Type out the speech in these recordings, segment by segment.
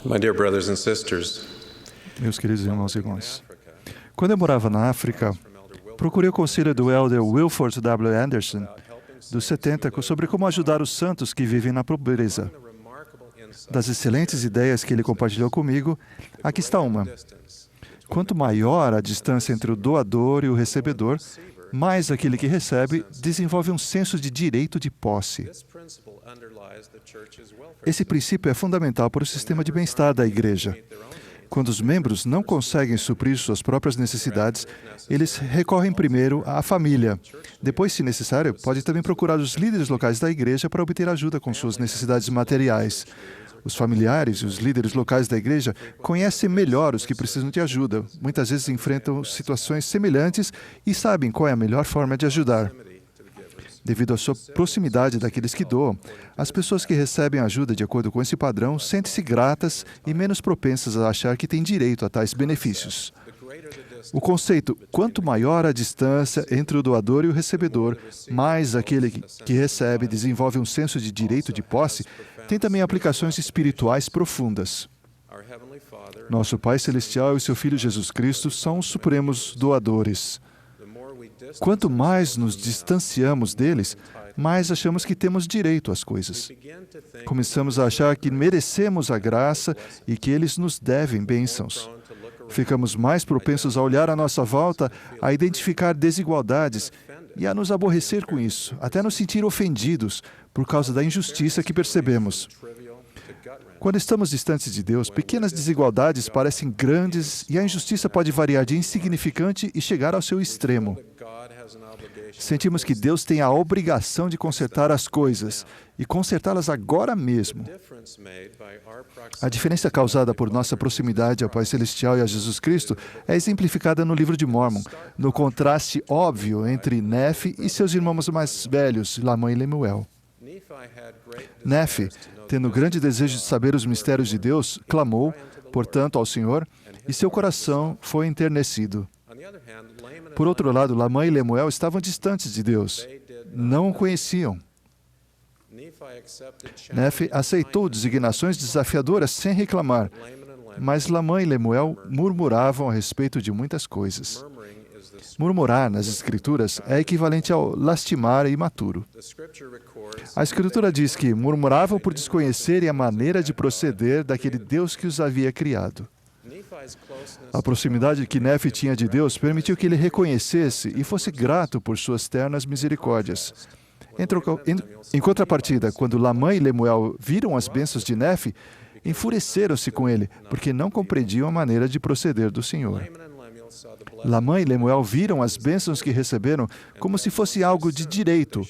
My dear brothers and sisters, Meus queridos irmãos e irmãs, quando eu morava na África, procurei o conselho do elder Wilford W. Anderson, dos 70, sobre como ajudar os santos que vivem na pobreza. Das excelentes ideias que ele compartilhou comigo, aqui está uma. Quanto maior a distância entre o doador e o recebedor, mais aquele que recebe desenvolve um senso de direito de posse. Esse princípio é fundamental para o sistema de bem-estar da igreja. Quando os membros não conseguem suprir suas próprias necessidades, eles recorrem primeiro à família. Depois, se necessário, pode também procurar os líderes locais da igreja para obter ajuda com suas necessidades materiais. Os familiares e os líderes locais da igreja conhecem melhor os que precisam de ajuda. Muitas vezes enfrentam situações semelhantes e sabem qual é a melhor forma de ajudar. Devido à sua proximidade daqueles que doam, as pessoas que recebem ajuda de acordo com esse padrão sentem-se gratas e menos propensas a achar que têm direito a tais benefícios. O conceito, quanto maior a distância entre o doador e o recebedor, mais aquele que recebe desenvolve um senso de direito de posse, tem também aplicações espirituais profundas. Nosso Pai Celestial e seu Filho Jesus Cristo são os supremos doadores. Quanto mais nos distanciamos deles, mais achamos que temos direito às coisas. Começamos a achar que merecemos a graça e que eles nos devem bênçãos. Ficamos mais propensos a olhar à nossa volta, a identificar desigualdades e a nos aborrecer com isso, até nos sentir ofendidos por causa da injustiça que percebemos. Quando estamos distantes de Deus, pequenas desigualdades parecem grandes e a injustiça pode variar de insignificante e chegar ao seu extremo. Sentimos que Deus tem a obrigação de consertar as coisas e consertá-las agora mesmo. A diferença causada por nossa proximidade ao Pai Celestial e a Jesus Cristo é exemplificada no livro de Mórmon, no contraste óbvio entre Nefe e seus irmãos mais velhos, Lamã e Lemuel. Nefe, tendo grande desejo de saber os mistérios de Deus, clamou, portanto, ao Senhor, e seu coração foi enternecido. Por outro lado, Lamã e Lemuel estavam distantes de Deus. Não o conheciam. Nefe aceitou designações desafiadoras sem reclamar, mas Lamã e Lemuel murmuravam a respeito de muitas coisas. Murmurar nas Escrituras é equivalente ao lastimar imaturo. A Escritura diz que murmuravam por desconhecerem a maneira de proceder daquele Deus que os havia criado. A proximidade que Nefe tinha de Deus permitiu que ele reconhecesse e fosse grato por suas ternas misericórdias. Em contrapartida, quando Lamã e Lemuel viram as bênçãos de Nefe, enfureceram-se com ele, porque não compreendiam a maneira de proceder do Senhor. Lamã e Lemuel viram as bênçãos que receberam como se fosse algo de direito,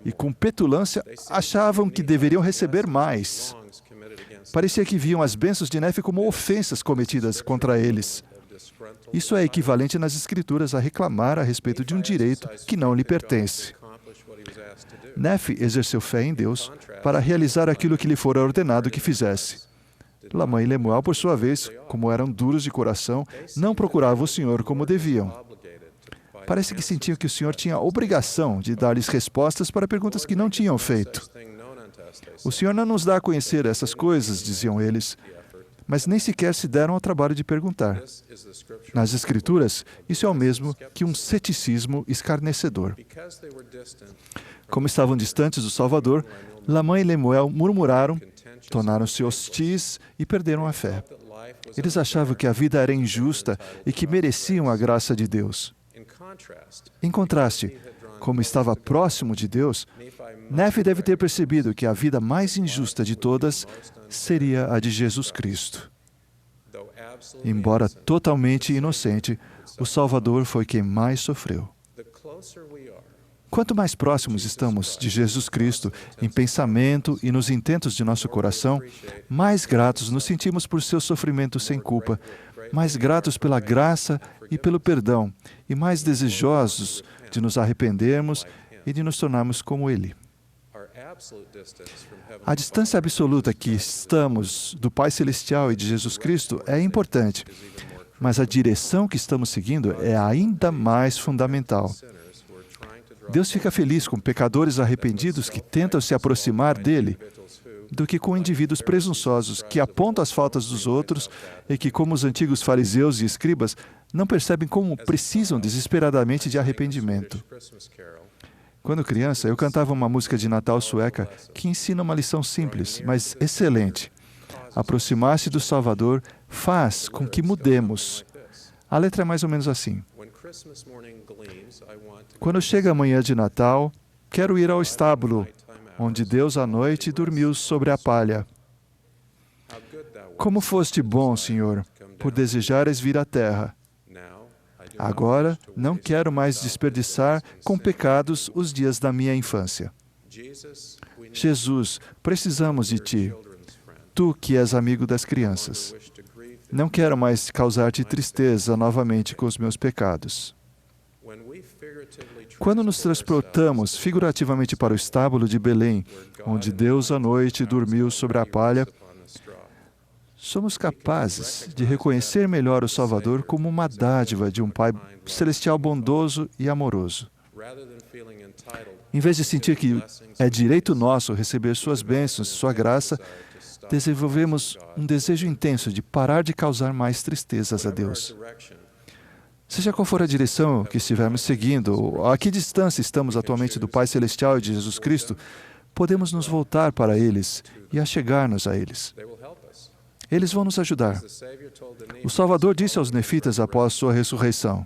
e com petulância achavam que deveriam receber mais. Parecia que viam as bênçãos de Nefe como ofensas cometidas contra eles. Isso é equivalente nas Escrituras a reclamar a respeito de um direito que não lhe pertence. Nefe exerceu fé em Deus para realizar aquilo que lhe fora ordenado que fizesse. Lamã e Lemuel, por sua vez, como eram duros de coração, não procuravam o Senhor como deviam. Parece que sentiam que o Senhor tinha a obrigação de dar-lhes respostas para perguntas que não tinham feito. O Senhor não nos dá a conhecer essas coisas, diziam eles, mas nem sequer se deram ao trabalho de perguntar. Nas Escrituras, isso é o mesmo que um ceticismo escarnecedor. Como estavam distantes do Salvador, Lamã e Lemuel murmuraram, tornaram-se hostis e perderam a fé. Eles achavam que a vida era injusta e que mereciam a graça de Deus. Em contraste, como estava próximo de Deus, Nefe deve ter percebido que a vida mais injusta de todas seria a de Jesus Cristo. Embora totalmente inocente, o Salvador foi quem mais sofreu. Quanto mais próximos estamos de Jesus Cristo em pensamento e nos intentos de nosso coração, mais gratos nos sentimos por seu sofrimento sem culpa, mais gratos pela graça e pelo perdão, e mais desejosos de nos arrependermos e de nos tornarmos como Ele. A distância absoluta que estamos do Pai Celestial e de Jesus Cristo é importante, mas a direção que estamos seguindo é ainda mais fundamental. Deus fica feliz com pecadores arrependidos que tentam se aproximar dele do que com indivíduos presunçosos que apontam as faltas dos outros e que, como os antigos fariseus e escribas, não percebem como precisam desesperadamente de arrependimento. Quando criança, eu cantava uma música de Natal sueca que ensina uma lição simples, mas excelente. Aproximar-se do Salvador faz com que mudemos. A letra é mais ou menos assim. Quando chega a manhã de Natal, quero ir ao estábulo, onde Deus à noite dormiu sobre a palha. Como foste bom, Senhor, por desejares vir à terra. Agora, não quero mais desperdiçar com pecados os dias da minha infância. Jesus, precisamos de Ti. Tu que és amigo das crianças. Não quero mais causar-te tristeza novamente com os meus pecados. Quando nos transportamos figurativamente para o estábulo de Belém, onde Deus à noite dormiu sobre a palha, somos capazes de reconhecer melhor o Salvador como uma dádiva de um Pai celestial bondoso e amoroso. Em vez de sentir que é direito nosso receber suas bênçãos e sua graça, desenvolvemos um desejo intenso de parar de causar mais tristezas a Deus. Seja qual for a direção que estivermos seguindo, ou a que distância estamos atualmente do Pai Celestial e de Jesus Cristo, podemos nos voltar para eles e achegar-nos a eles. Eles vão nos ajudar. O Salvador disse aos nefitas após sua ressurreição: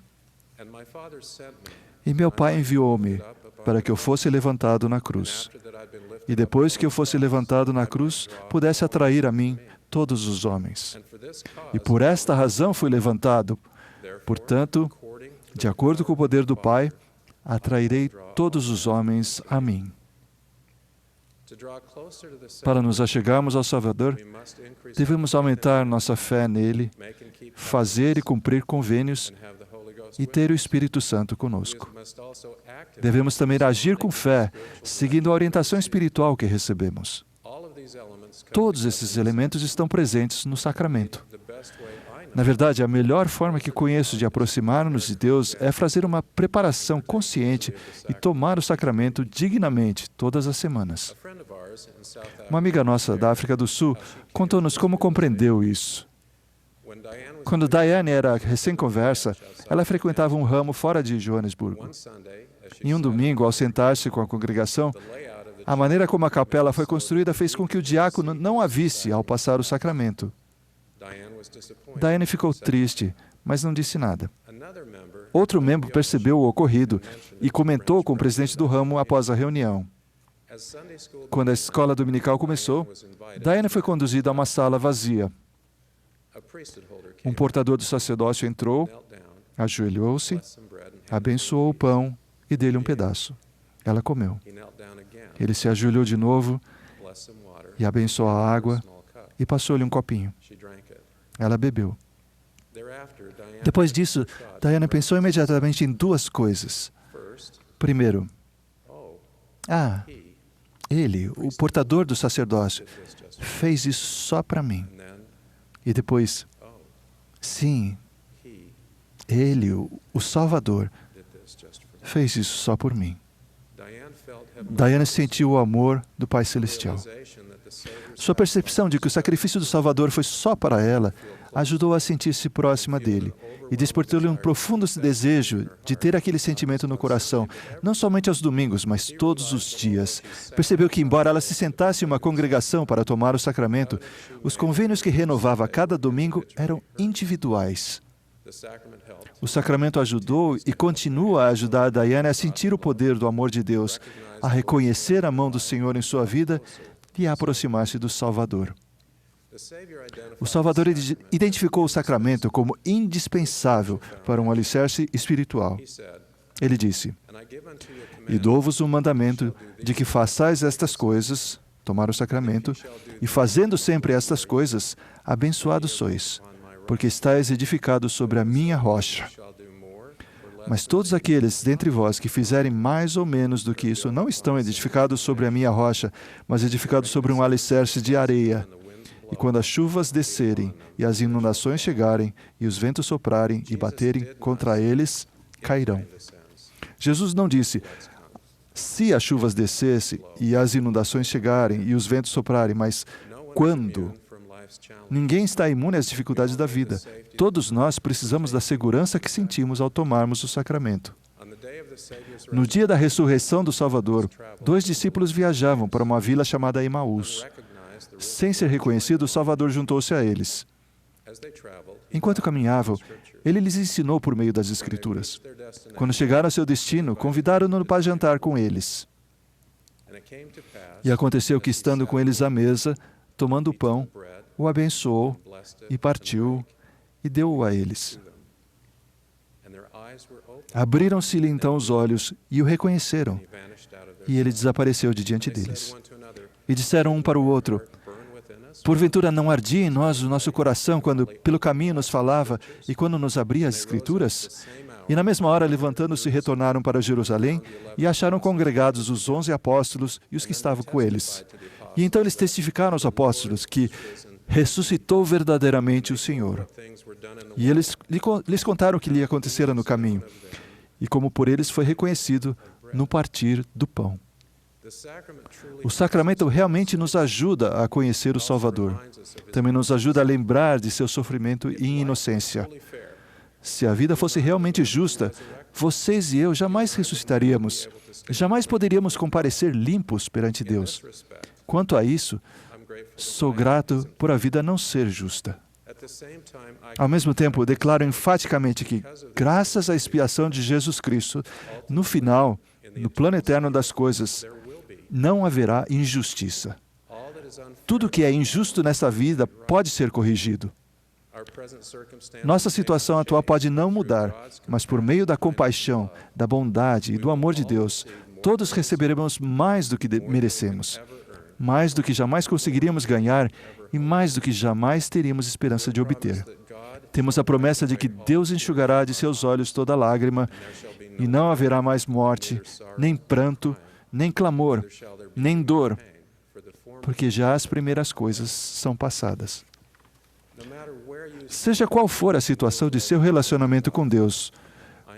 "E meu Pai enviou-me para que eu fosse levantado na cruz. E depois que eu fosse levantado na cruz, pudesse atrair a mim todos os homens. E por esta razão fui levantado. Portanto, de acordo com o poder do Pai, atrairei todos os homens a mim." Para nos achegarmos ao Salvador, devemos aumentar nossa fé nele, fazer e cumprir convênios e ter o Espírito Santo conosco. Devemos também agir com fé, seguindo a orientação espiritual que recebemos. Todos esses elementos estão presentes no sacramento. Na verdade, a melhor forma que conheço de aproximar-nos de Deus é fazer uma preparação consciente e tomar o sacramento dignamente todas as semanas. Uma amiga nossa da África do Sul contou-nos como compreendeu isso. Quando Diane era recém-conversa, ela frequentava um ramo fora de Joanesburgo. Em um domingo, ao sentar-se com a congregação, a maneira como a capela foi construída fez com que o diácono não a visse ao passar o sacramento. Diane ficou triste, mas não disse nada. Outro membro percebeu o ocorrido e comentou com o presidente do ramo após a reunião. Quando a escola dominical começou, Diane foi conduzida a uma sala vazia. Um portador do sacerdócio entrou, ajoelhou-se, abençoou o pão e deu-lhe um pedaço. Ela comeu. Ele se ajoelhou de novo e abençoou a água e passou-lhe um copinho. Ela bebeu. Depois disso, Diana pensou imediatamente em duas coisas. Primeiro, ele, o portador do sacerdócio, fez isso só para mim. E depois, sim, ele, o Salvador, fez isso só por mim. Diana sentiu o amor do Pai Celestial. Sua percepção de que o sacrifício do Salvador foi só para ela ajudou a sentir-se próxima dele e despertou-lhe um profundo desejo de ter aquele sentimento no coração, não somente aos domingos, mas todos os dias. Percebeu que, embora ela se sentasse em uma congregação para tomar o sacramento, os convênios que renovava a cada domingo eram individuais. O sacramento ajudou e continua a ajudar a Diana a sentir o poder do amor de Deus, a reconhecer a mão do Senhor em sua vida e a aproximar-se do Salvador. O Salvador identificou o sacramento como indispensável para um alicerce espiritual. Ele disse: "E dou-vos um mandamento de que façais estas coisas," tomar o sacramento, "e fazendo sempre estas coisas, abençoados sois, porque estáis edificados sobre a minha rocha. Mas todos aqueles dentre vós que fizerem mais ou menos do que isso não estão edificados sobre a minha rocha, mas edificados sobre um alicerce de areia. E quando as chuvas descerem e as inundações chegarem e os ventos soprarem e baterem contra eles, cairão." Jesus não disse: Se as chuvas descessem e as inundações chegarem e os ventos soprarem, mas quando? Ninguém está imune às dificuldades da vida. Todos nós precisamos da segurança que sentimos ao tomarmos o sacramento. No dia da ressurreição do Salvador, 2 discípulos viajavam para uma vila chamada Emaús. Sem ser reconhecido, o Salvador juntou-se a eles. Enquanto caminhavam, ele lhes ensinou por meio das Escrituras. Quando chegaram ao seu destino, convidaram-no para jantar com eles. E aconteceu que, estando com eles à mesa, tomando o pão, o abençoou e partiu e deu-o a eles. Abriram-se-lhe então os olhos e o reconheceram, e ele desapareceu de diante deles. E disseram um para o outro: porventura não ardia em nós o nosso coração quando pelo caminho nos falava e quando nos abria as Escrituras? E na mesma hora, levantando-se, retornaram para Jerusalém e acharam congregados os 11 apóstolos e os que estavam com eles. E então eles testificaram aos apóstolos que ressuscitou verdadeiramente o Senhor. E eles lhes contaram o que lhe acontecera no caminho, e como por eles foi reconhecido no partir do pão. O sacramento realmente nos ajuda a conhecer o Salvador. Também nos ajuda a lembrar de seu sofrimento e inocência. Se a vida fosse realmente justa, vocês e eu jamais ressuscitaríamos. Jamais poderíamos comparecer limpos perante Deus. Quanto a isso, sou grato por a vida não ser justa. Ao mesmo tempo, declaro enfaticamente que, graças à expiação de Jesus Cristo, no final, no plano eterno das coisas, não haverá injustiça. Tudo que é injusto nesta vida pode ser corrigido. Nossa situação atual pode não mudar, mas por meio da compaixão, da bondade e do amor de Deus, todos receberemos mais do que merecemos, mais do que jamais conseguiríamos ganhar e mais do que jamais teríamos esperança de obter. Temos a promessa de que Deus enxugará de seus olhos toda lágrima e não haverá mais morte, nem pranto, nem clamor, nem dor, porque já as primeiras coisas são passadas. Seja qual for a situação de seu relacionamento com Deus,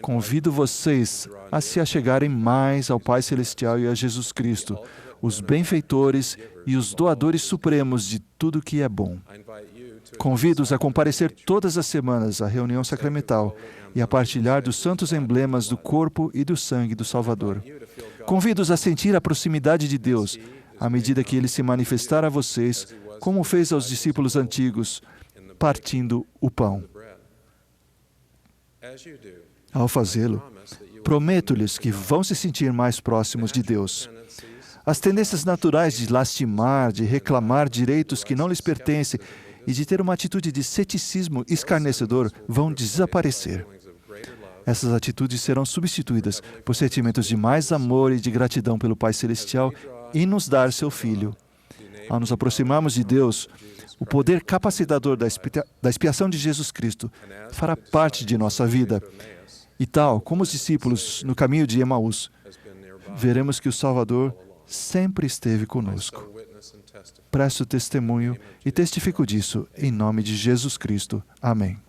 convido vocês a se achegarem mais ao Pai Celestial e a Jesus Cristo, os benfeitores e os doadores supremos de tudo que é bom. Convido-os a comparecer todas as semanas à reunião sacramental e a partilhar dos santos emblemas do corpo e do sangue do Salvador. Convido-os a sentir a proximidade de Deus, à medida que Ele se manifestar a vocês, como fez aos discípulos antigos, partindo o pão. Ao fazê-lo, prometo-lhes que vão se sentir mais próximos de Deus. As tendências naturais de lastimar, de reclamar direitos que não lhes pertencem e de ter uma atitude de ceticismo escarnecedor vão desaparecer. Essas atitudes serão substituídas por sentimentos de mais amor e de gratidão pelo Pai Celestial em nos dar seu Filho. Ao nos aproximarmos de Deus, o poder capacitador da expiação de Jesus Cristo fará parte de nossa vida. E tal como os discípulos no caminho de Emaús, veremos que o Salvador sempre esteve conosco. Presto testemunho e testifico disso em nome de Jesus Cristo. Amém.